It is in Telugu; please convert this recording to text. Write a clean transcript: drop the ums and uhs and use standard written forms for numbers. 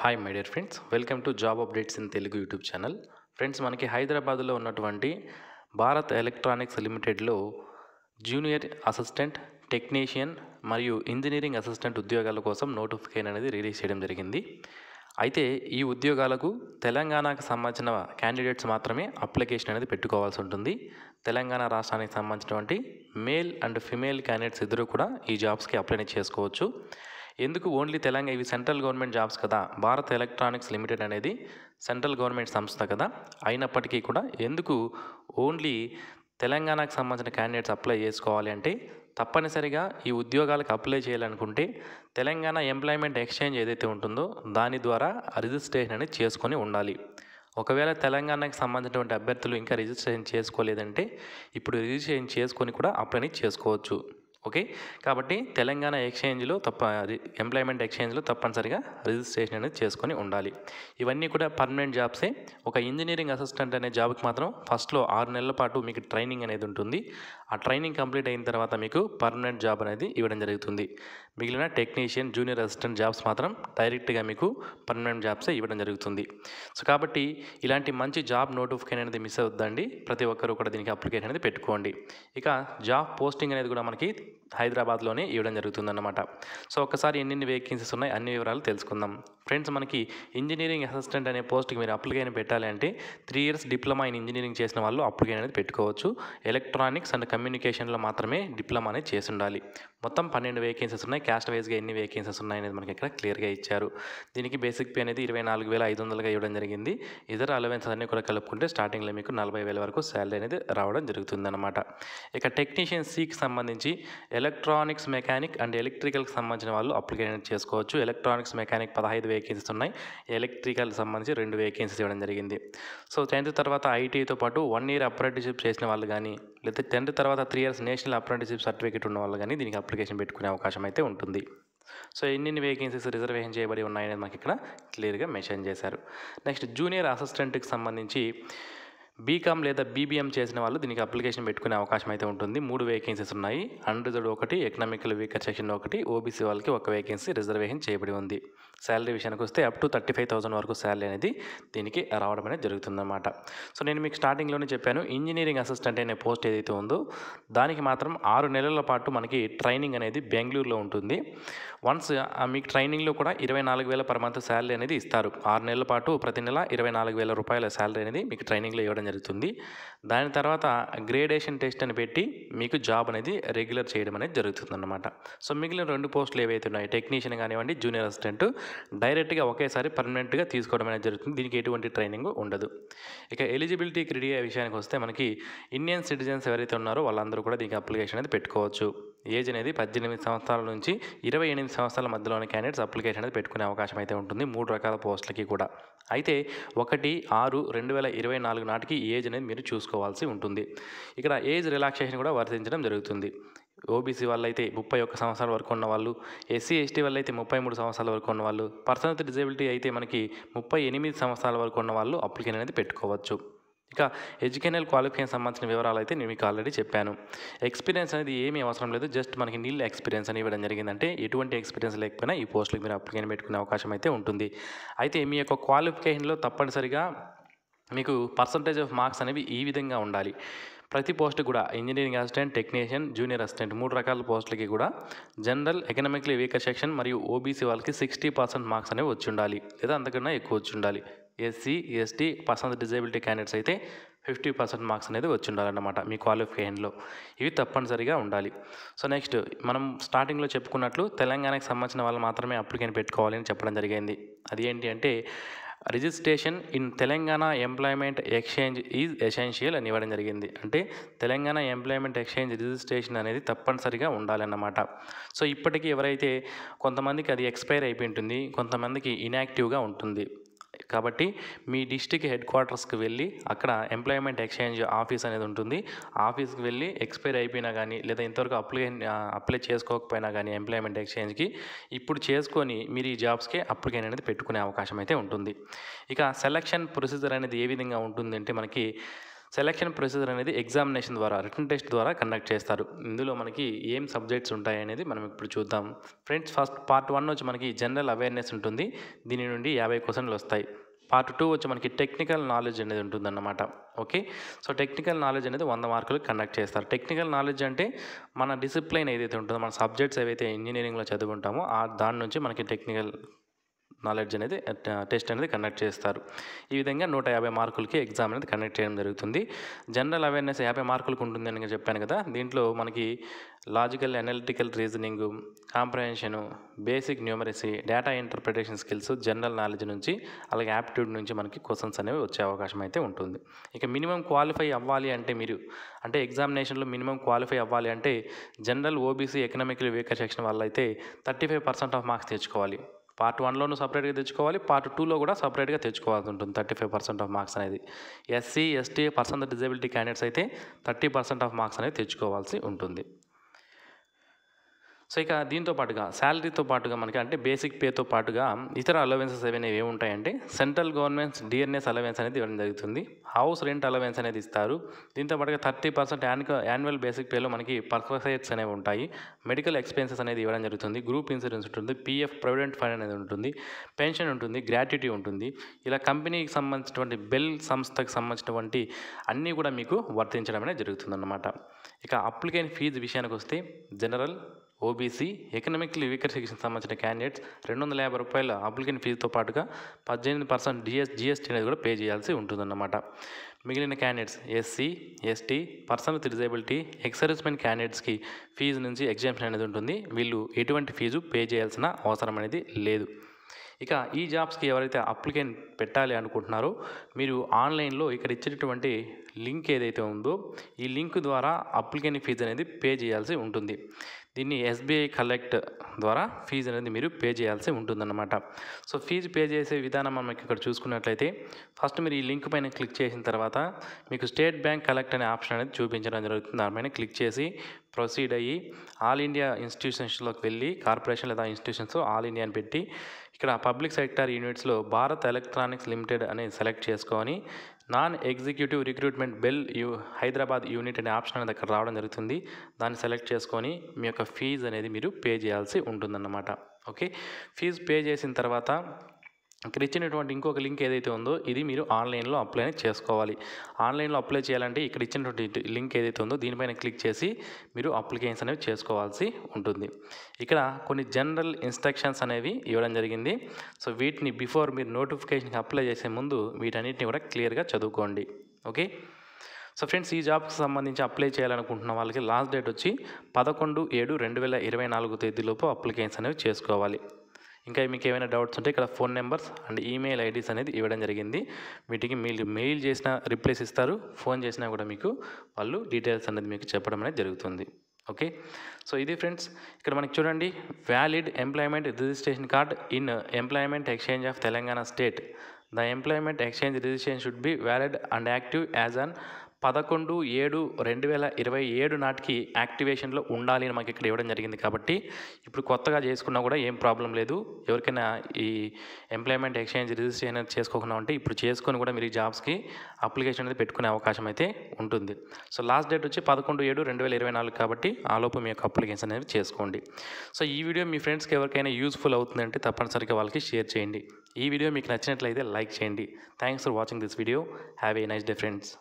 Hi my dear friends, welcome to job updates in Telugu YouTube channel. Friends, మనకి హైదరాబాద్లో ఉన్నటువంటి భారత్ ఎలక్ట్రానిక్స్ లిమిటెడ్లో జూనియర్ అసిస్టెంట్, టెక్నీషియన్ మరియు ఇంజనీరింగ్ అసిస్టెంట్ ఉద్యోగాల కోసం నోటిఫికేషన్ అనేది రిలీజ్ చేయడం జరిగింది. అయితే ఈ ఉద్యోగాలకు తెలంగాణకు సంబంధించిన క్యాండిడేట్స్ మాత్రమే అప్లికేషన్ అనేది పెట్టుకోవాల్సి ఉంటుంది. తెలంగాణ రాష్ట్రానికి సంబంధించినటువంటి మేల్ అండ్ ఫిమేల్ క్యాండిడేట్స్ ఇద్దరు కూడా ఈ జాబ్స్కి అప్లై చేసుకోవచ్చు. ఎందుకు ఓన్లీ తెలంగాణ, ఇవి సెంట్రల్ గవర్నమెంట్ జాబ్స్ కదా, భారత్ ఎలక్ట్రానిక్స్ లిమిటెడ్ అనేది సెంట్రల్ గవర్నమెంట్ సంస్థ కదా, అయినప్పటికీ కూడా ఎందుకు ఓన్లీ తెలంగాణకు సంబంధించిన క్యాండిడేట్స్ అప్లై చేసుకోవాలి అంటే, తప్పనిసరిగా ఈ ఉద్యోగాలకు అప్లై చేయాలనుకుంటే తెలంగాణ ఎంప్లాయ్మెంట్ ఎక్స్చేంజ్ ఏదైతే ఉంటుందో దాని ద్వారా రిజిస్ట్రేషన్ అనేది చేసుకొని ఉండాలి. ఒకవేళ తెలంగాణకు సంబంధించినటువంటి అభ్యర్థులు ఇంకా రిజిస్ట్రేషన్ చేసుకోలేదంటే ఇప్పుడు రిజిస్ట్రేషన్ చేసుకొని కూడా అప్లై చేసుకోవచ్చు. ఓకే, కాబట్టి తెలంగాణ ఎక్స్చేంజ్లో ఎంప్లాయ్మెంట్ ఎక్స్చేంజ్లో తప్పనిసరిగా రిజిస్ట్రేషన్ అనేది చేసుకొని ఉండాలి. ఇవన్నీ కూడా పర్మనెంట్ జాబ్సే. ఒక ఇంజనీరింగ్ అసిస్టెంట్ అనే జాబ్కి మాత్రం ఫస్ట్లో 6 నెలల పాటు మీకు ట్రైనింగ్ అనేది ఉంటుంది. ఆ ట్రైనింగ్ కంప్లీట్ అయిన తర్వాత మీకు పర్మనెంట్ జాబ్ అనేది ఇవ్వడం జరుగుతుంది. మిగిలిన టెక్నీషియన్, జూనియర్ అసిస్టెంట్ జాబ్స్ మాత్రం డైరెక్ట్గా మీకు పర్మనెంట్ జాబ్సే ఇవ్వడం జరుగుతుంది. సో కాబట్టి ఇలాంటి మంచి జాబ్ నోటిఫికేషన్ అనేది మిస్ అవుద్దండి. ప్రతి ఒక్కరు కూడా దీనికి అప్లికేషన్ అనేది పెట్టుకోండి. ఇక జాబ్ పోస్టింగ్ అనేది కూడా మనకి హైదరాబాద్లోనే ఇవ్వడం జరుగుతుందన్నమాట. సో ఒకసారి ఎన్ని వేకెన్సీస్ ఉన్నాయి అన్ని వివరాలు తెలుసుకుందాం. ఫ్రెండ్స్, మనకి ఇంజనీరింగ్ అసిస్టెంట్ అనే పోస్ట్కి మీరు అప్లికేషన్ పెట్టాలి అంటే 3 years డిప్లొమా ఇన్ ఇంజనీరింగ్ చేసిన వాళ్ళు అప్లికేషన్ అనేది పెట్టుకోవచ్చు. ఎలక్ట్రానిక్స్ అండ్ కమ్యూనికేషన్లో మాత్రమే డిప్లొమా అనేది చేసి ఉండాలి. మొత్తం 12 వేకెన్సీస్ ఉన్నాయి. క్యాస్ట్ వైజ్గా ఎన్ని వేకెన్సీస్ ఉన్నాయనేది మనకి ఇక్కడ క్లియర్గా ఇచ్చారు. దీనికి బేసిక్ పే అనేది 24,500గా ఇవ్వడం జరిగింది. ఇతర అలవెన్సెస్ అన్నీ కూడా కలుపుకుంటే స్టార్టింగ్లో మీకు 40,000 వరకు శాలరీ అనేది రావడం జరుగుతుందన్నమాట. ఇక టెక్నీషియన్ సికి సంబంధించి ఎలక్ట్రానిక్స్ మెకానిక్ అండ్ ఎలక్ట్రికల్కి సంబంధించిన వాళ్ళు అప్లికేషన్ చేసుకోవచ్చు. ఎలక్ట్రానిక్స్ మెకానిక్ 15 వేకెన్సీస్ ఉన్నాయి. ఎలక్ట్రికల్ సంబంధించి 2 వేకెన్సీస్ ఇవ్వడం జరిగింది. సో 10th తర్వాత ఐటీతో పాటు 1 year అప్రెంటిస్షిప్ చేసిన వాళ్ళు కానీ, లేదా 10th తర్వాత 3 years నేషనల్ అప్రెంటిస్షిప్ సర్టిఫికేట్ ఉన్న వాళ్ళు కానీ దీనికి అప్లికేషన్ పెట్టుకునే అవకాశం అయితే ఉంటుంది. సో ఎన్ని వేకెన్సీస్ రిజర్వేషన్ చేయబడి ఉన్నాయనేది మనకి ఇక్కడ క్లియర్గా మెన్షన్ చేశారు. నెక్స్ట్, జూనియర్ అసిస్టెంట్కి సంబంధించి బీకామ్ లేదా బీబీఎం చేసిన వాళ్ళు దీనికి అప్లికేషన్ పెట్టుకునే అవకాశం అయితే ఉంటుంది. 3 వేకెన్సీస్ ఉన్నాయి. Unreserved 1, economical weaker section 1, OBC వాళ్ళకి 1 వేకెన్సీ రిజర్వేషన్ చేయబడి ఉంది. శాలరీ విషయానికి వస్తే అప్ టు 35,000 వరకు శాలరీ అనేది దీనికి రావడం అనేది జరుగుతుందన్నమాట. సో నేను మీకు స్టార్టింగ్లోనే చెప్పాను, ఇంజనీరింగ్ అసిస్టెంట్ అనే పోస్ట్ ఏదైతే ఉందో దానికి మాత్రం 6 నెలల పాటు మనకి ట్రైనింగ్ అనేది బెంగళూరులో ఉంటుంది. వన్స్ మీకు ట్రైనింగ్లో కూడా 24,000 పర్ మంత్ శాలరీ అనేది ఇస్తారు. 6 నెలల పాటు ప్రతి నెల 24,000 రూపాయల శాలరీ అనేది మీకు ట్రైనింగ్లో ఇవ్వడం జరుగుతుంది. దాని తర్వాత గ్రేడేషన్ టెస్ట్ అని పెట్టి మీకు జాబ్ అనేది రెగ్యులర్ చేయడం అనేది జరుగుతుందన్నమాట. సో మిగిలిన 2 పోస్టులు ఏవైతే ఉన్నాయో, టెక్నీషియన్ కానివ్వండి, జూనియర్ అసిస్టెంట్, డైరెక్ట్గా ఒకేసారి పర్మనెంట్గా తీసుకోవడం అనేది జరుగుతుంది. దీనికి ఎటువంటి ట్రైనింగ్ ఉండదు. ఇక ఎలిజిబిలిటీ క్రైటీరియా విషయానికి వస్తే మనకి ఇండియన్ సిటిజన్స్ ఎవరైతే ఉన్నారో వాళ్ళందరూ కూడా దీనికి అప్లికేషన్ అనేది పెట్టుకోవచ్చు. ఏజ్ అనేది 18 సంవత్సరాల నుంచి 28 సంవత్సరాల మధ్యలోని క్యాండిడేట్స్ అప్లికేషన్ అనేది పెట్టుకునే అవకాశం అయితే ఉంటుంది 3 రకాల పోస్టులకి కూడా. అయితే 1/6/2024 నాటికి ఏజ్ అనేది మీరు చూసుకోవాల్సి ఉంటుంది. ఇక్కడ ఏజ్ రిలాక్సేషన్ కూడా వర్తించడం జరుగుతుంది. ఓబీసీ వాళ్ళైతే 31 సంవత్సరాల వరకు ఉన్న వాళ్ళు, ఎస్సీ ఎస్టీ వాళ్ళైతే 33 సంవత్సరాల వరకు ఉన్న వాళ్ళు, పర్సన్ విత్ డిజబిలిటీ అయితే మనకి 38 సంవత్సరాల వరకు ఉన్న వాళ్ళు అప్లికేషన్ అనేది పెట్టుకోవచ్చు. ఇక ఎడ్యుకేషనల్ క్వాలిఫికేషన్ సంబంధించిన వివరాలు అయితే నేను మీకు ఆల్రెడీ చెప్పాను. ఎక్స్పీరియన్స్ అనేది ఏమీ అవసరం లేదు, జస్ట్ మనకి నీల్ ఎక్స్పీరియన్స్ అని ఇవ్వడం జరిగిందంటే ఎటువంటి ఎక్స్పీరియన్స్ లేకపోయినా ఈ పోస్టులకు మీరు అప్లికేషన్ పెట్టుకునే అవకాశం అయితే ఉంటుంది. అయితే మీ యొక్క క్వాలిఫికేషన్లో తప్పనిసరిగా మీకు పర్సంటేజ్ ఆఫ్ మార్క్స్ అనేవి ఈ విధంగా ఉండాలి. ప్రతి పోస్ట్ కూడా engineering assistant, technician, junior assistant 3 రకాల పోస్టులకి కూడా జనరల్, ఎకనామికలీ వీకర్ సెక్షన్ మరియు ఓబీసీ వాళ్ళకి 60% మార్క్స్ అనేవి వచ్చి ఉండాలి, లేదా అంతకన్నా ఎక్కువ వచ్చి ఉండాలి. SC ST person disability candidates అయితే 50% మార్క్స్ అనేది వచ్చి ఉండాలన్నమాట మీ క్వాలిఫికేషన్లో. ఇవి తప్పనిసరిగా ఉండాలి. సో నెక్స్ట్, మనం స్టార్టింగ్లో చెప్పుకున్నట్లు తెలంగాణకు సంబంధించిన వాళ్ళు మాత్రమే అప్లికేషన్ పెట్టుకోవాలని చెప్పడం జరిగింది. అది ఏంటి అంటే, registration in Telangana employment exchange is essential అని ఇవ్వడం జరిగింది. అంటే తెలంగాణ ఎంప్లాయ్మెంట్ ఎక్స్చేంజ్ రిజిస్ట్రేషన్ అనేది తప్పనిసరిగా ఉండాలన్నమాట. సో ఇప్పటికీ ఎవరైతే కొంతమందికి అది ఎక్స్పైర్ అయిపోయి ఉంటుంది, కొంతమందికి ఇన్యాక్టివ్గా ఉంటుంది. కాబట్టి మీ డిస్ట్రిక్ట్ హెడ్ క్వార్టర్స్కి వెళ్ళి అక్కడ ఎంప్లాయ్మెంట్ ఎక్స్చేంజ్ ఆఫీస్ అనేది ఉంటుంది. ఆఫీస్కి వెళ్ళి ఎక్స్పైర్ అయిపోయినా కానీ, లేదా ఇంతవరకు అప్లై చేసుకోకపోయినా కానీ ఎంప్లాయ్మెంట్ ఎక్స్చేంజ్కి ఇప్పుడు చేసుకొని మీరు ఈ జాబ్స్కి అప్లికేషన్ అనేది పెట్టుకునే అవకాశం అయితే ఉంటుంది. ఇక సెలక్షన్ ప్రొసీజర్ అనేది ఏ విధంగా ఉంటుంది అంటే, మనకి సెలక్షన్ ప్రొసీజర్ అనేది ఎగ్జామినేషన్ ద్వారా రిటన్ టెస్ట్ ద్వారా కండక్ట్ చేస్తారు. ఇందులో మనకి ఏం సబ్జెక్ట్స్ ఉంటాయనేది మనం ఇప్పుడు చూద్దాం. ఫ్రెండ్స్ ఫస్ట్ పార్ట్ 1 వచ్చి మనకి జనరల్ అవేర్నెస్ ఉంటుంది. దీని నుండి 50 క్వశ్చన్లు వస్తాయి. పార్ట్ 2 వచ్చి మనకి టెక్నికల్ నాలెడ్జ్ అనేది ఉంటుందన్నమాట. ఓకే. సో టెక్నికల్ నాలెడ్జ్ అనేది 100 మార్కులకు కండక్ట్ చేస్తారు. టెక్నికల్ నాలెడ్జ్ అంటే మన డిసిప్లిన్ ఏదైతే ఉంటుందో, మన సబ్జెక్ట్స్ ఏవైతే ఇంజనీరింగ్లో చదువుకుంటామో దాని నుంచి మనకి టెక్నికల్ నాలెడ్జ్ అనేది టెస్ట్ అనేది కండక్ట్ చేస్తారు. ఈ విధంగా 150 మార్కులకి ఎగ్జామ్ అనేది కండక్ట్ చేయడం జరుగుతుంది. జనరల్ అవేర్నెస్ 50 మార్కులకు ఉంటుందని చెప్పాను కదా. దీంట్లో మనకి logical analytical reasoning, కాంప్రహెన్షను, basic numeracy, data interpretation skills, general knowledge నుంచి అలాగే యాప్టిట్యూడ్ నుంచి మనకి క్వశ్చన్స్ అనేవి వచ్చే అవకాశం అయితే ఉంటుంది. ఇక మినిమం క్వాలిఫై అవ్వాలి అంటే మీరు ఎగ్జామినేషన్లో మినిమం క్వాలిఫై అవ్వాలి అంటే general, OBC, economical weaker section వాళ్ళైతే 35% ఆఫ్ మార్క్స్ తెచ్చుకోవాలి. పార్ట్ 1లోనూ సపరేట్గా తెచ్చుకోవాలి, పార్ట్ 2లో కూడా సపరేట్గా తెచ్చుకోవాల్సి ఉంటుంది 35% ఆఫ్ మార్క్స్ అనేది. SC, ST, person with disability candidates అయితే 30% ఆఫ్ మార్క్స్ అనేది తెచ్చుకోవాల్సి ఉంటుంది. సో ఇక దీంతో పాటుగా శాలరీతో పాటుగా మనకి అంటే బేసిక్ పేతో పాటుగా ఇతర అలవెన్సెస్ అనేవి ఏముంటాయంటే సెంట్రల్ గవర్నమెంట్ డిఎన్ఎస్ అలవెన్స్ అనేది ఇవ్వడం జరుగుతుంది. హౌస్ రెంట్ అలవెన్స్ అనేది ఇస్తారు. దీంతో పాటుగా 30% యాన్యువల్ బేసిక్ పేలో మనకి పర్ఫెక్ట్స్ అనేవి ఉంటాయి. మెడికల్ ఎక్స్పెన్సెస్ అనేది ఇవ్వడం జరుగుతుంది. గ్రూప్ ఇన్సూరెన్స్ ఉంటుంది, పీఎఫ్ ప్రొవిడెంట్ ఫండ్ అనేది ఉంటుంది, పెన్షన్ ఉంటుంది, గ్రాట్యుటీ ఉంటుంది. ఇలా కంపెనీకి సంబంధించినటువంటి బెల్ సంస్థకు సంబంధించినటువంటి అన్నీ కూడా మీకు వర్తించడం అనేది జరుగుతుందన్నమాట. ఇక అప్లికెంట్ ఫీజు విషయానికి వస్తే general, OBC, economical weaker section సంబంధించిన క్యాండిడేట్స్ 250 రూపాయల అప్లికెంట్ ఫీజుతో పాటుగా 18% జిఎస్టీ అనేది కూడా పే చేయాల్సి ఉంటుందన్నమాట. మిగిలిన candidates SC, ST, person with disability, ex servicemen క్యాండిడేట్స్కి ఫీజు నుంచి ఎగ్జామ్షన్ అనేది ఉంటుంది. వీళ్ళు ఎటువంటి ఫీజు పే చేయాల్సిన అవసరం అనేది లేదు. ఇక ఈ జాబ్స్కి ఎవరైతే అప్లికెంట్ పెట్టాలి అనుకుంటున్నారో మీరు ఆన్లైన్లో ఇక్కడ ఇచ్చేటటువంటి లింక్ ఏదైతే ఉందో ఈ లింక్ ద్వారా అప్లికెంట్ ఫీజు అనేది పే చేయాల్సి ఉంటుంది. దీన్ని ఎస్బీఐ కలెక్ట్ ద్వారా ఫీజు అనేది మీరు పే చేయాల్సి ఉంటుందన్నమాట. సో ఫీజు పే చేసే విధానం మనకి ఇక్కడ చూసుకున్నట్లయితే ఫస్ట్ మీరు ఈ లింక్ పైన క్లిక్ చేసిన తర్వాత మీకు స్టేట్ బ్యాంక్ కలెక్ట్ అనే ఆప్షన్ అనేది చూపించడం జరుగుతుంది. దానిపైన క్లిక్ చేసి ప్రొసీడ్ అయ్యి ఆల్ ఇండియా ఇన్స్టిట్యూషన్స్లోకి వెళ్ళి కార్పొరేషన్ లేదా ఇన్స్టిట్యూషన్స్ ఆల్ ఇండియా అని పెట్టి ఇక్కడ పబ్లిక్ సెక్టార్ యూనిట్స్లో భారత్ ఎలక్ట్రానిక్స్ లిమిటెడ్ అనేది సెలెక్ట్ చేసుకొని non executive recruitment BEL Hyderabad unit అనే ఆప్షన్ అనేది అక్కడ రావడం జరుగుతుంది. దాన్ని సెలెక్ట్ చేసుకొని మీ యొక్క ఫీజు అనేది మీరు పే చేయాల్సి ఉంటుందన్నమాట. ఓకే. ఫీజు పే చేసిన తర్వాత ఇక్కడ ఇచ్చినటువంటి ఇంకొక లింక్ ఏదైతే ఉందో ఇది మీరు ఆన్లైన్లో అప్లై చేసుకోవాలి. ఆన్లైన్లో అప్లై చేయాలంటే ఇక్కడ ఇచ్చినటువంటి లింక్ ఏదైతే ఉందో దీనిపైన క్లిక్ చేసి మీరు అప్లికేషన్స్ అనేవి చేసుకోవాల్సి ఉంటుంది. ఇక్కడ కొన్ని జనరల్ ఇన్స్ట్రక్షన్స్ అనేవి ఇవ్వడం జరిగింది. సో వీటిని బిఫోర్ మీరు నోటిఫికేషన్కి అప్లై చేసే ముందు వీటన్నిటిని కూడా క్లియర్గా చదువుకోండి. ఓకే. సో ఫ్రెండ్స్ ఈ జాబ్కి సంబంధించి అప్లై చేయాలనుకుంటున్న వాళ్ళకి లాస్ట్ డేట్ వచ్చి 11/7/2024 తేదీలోపు అప్లికేషన్స్ అనేవి చేసుకోవాలి. ఇంకా మీకు ఏమైనా డౌట్స్ ఉంటే ఇక్కడ phone numbers and email IDs అనేది ఇవ్వడం జరిగింది. వీటికి మీరు మెయిల్ చేసిన రిప్లైస్ ఇస్తారు, ఫోన్ చేసినా కూడా మీకు వాళ్ళు డీటెయిల్స్ అనేది మీకు చెప్పడం అనేది జరుగుతుంది. ఓకే. సో ఇది ఫ్రెండ్స్ ఇక్కడ మనకి చూడండి valid employment registration card in employment exchange of Telangana state. The employment exchange registration should be valid and active as an 11/7/2027 నాటికి యాక్టివేషన్లో ఉండాలి అని మాకు ఇక్కడ ఇవ్వడం జరిగింది. కాబట్టి ఇప్పుడు కొత్తగా చేసుకున్నా కూడా ఏం ప్రాబ్లం లేదు. ఎవరికైనా ఈ ఎంప్లాయ్మెంట్ ఎక్స్చేంజ్ రిజిస్ట్రేషన్ చేసుకోకుండా ఉంటే ఇప్పుడు చేసుకొని కూడా మీరు ఈ జాబ్స్కి అప్లికేషన్ అనేది పెట్టుకునే అవకాశం అయితే ఉంటుంది. సో లాస్ట్ డేట్ వచ్చి 11/7/2024 కాబట్టి ఆలోపు మీ యొక్క అప్లికేషన్ అనేది చేసుకోండి. సో ఈ వీడియో మీ ఫ్రెండ్స్కి ఎవరికైనా యూస్ఫుల్ అవుతుందంటే తప్పనిసరిగా వాళ్ళకి షేర్ చేయండి. ఈ వీడియో మీకు నచ్చినట్లయితే లైక్ చేయండి. Thanks for watching this video. Have a nice day friends.